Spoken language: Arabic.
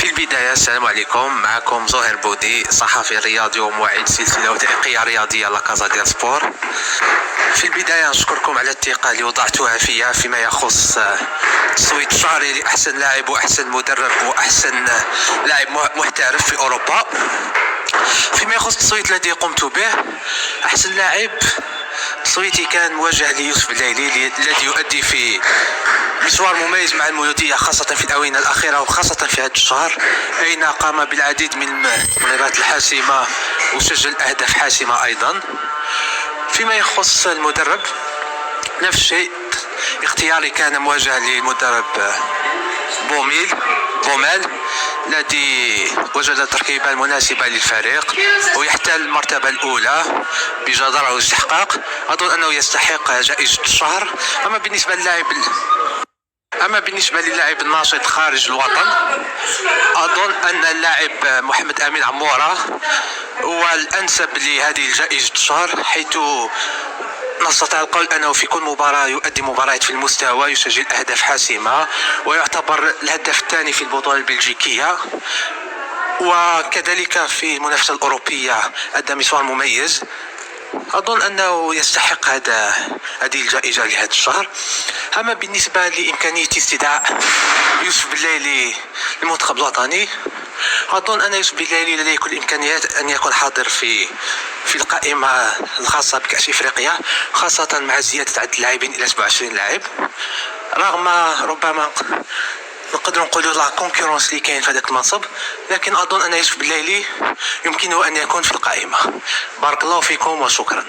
في البداية السلام عليكم، معكم زهير بودي، صحفي رياضي ومعد سلسلة وثائقية رياضية لا كازا ديال سبور. في البداية نشكركم على الثقة اللي وضعتوها فيا فيما يخص تصويت شهري لأحسن لاعب وأحسن مدرب وأحسن لاعب محترف في أوروبا. فيما يخص التصويت الذي قمت به، أحسن لاعب تصويتي كان موجه ليوسف الليلي الذي يؤدي في مشوار مميز مع المولودية، خاصة في الآونة الأخيرة وخاصة في هذا الشهر، أين قام بالعديد من المباريات الحاسمة وسجل أهداف حاسمة أيضا. فيما يخص المدرب نفس الشيء، اختياري كان موجه للمدرب بومال الذي وجد التركيبة المناسبة للفريق ويحتل المرتبة الأولى بجدارة واستحقاق. أظن أنه يستحق جائزة الشهر. أما بالنسبة للاعب الناشط خارج الوطن، أظن أن اللاعب محمد أمين عمورة هو الأنسب لهذه الجائزة الشهر، حيث نستطيع القول أنه في كل مباراة يؤدي مباريات في المستوى، يسجل أهداف حاسمة ويعتبر الهداف الثاني في البطولة البلجيكية، وكذلك في المنافسة الأوروبية أدى مشوار مميز. أظن أنه يستحق هذه الجائزة لهذا الشهر. أما بالنسبة لإمكانية استدعاء يوسف بليلي للمنتخب الوطني، أظن أن يوسف بليلي لديه كل الإمكانيات أن يكون حاضر في القائمة الخاصة بكأس إفريقيا، خاصة مع زيادة عدد اللاعبين إلى 27 لاعب، رغم ربما نقدر نقولوا لا كونكورونس اللي كاين في هذاك المنصب، لكن أظن أن يوسف بليلي يمكنه أن يكون في القائمة. بارك الله فيكم وشكرا.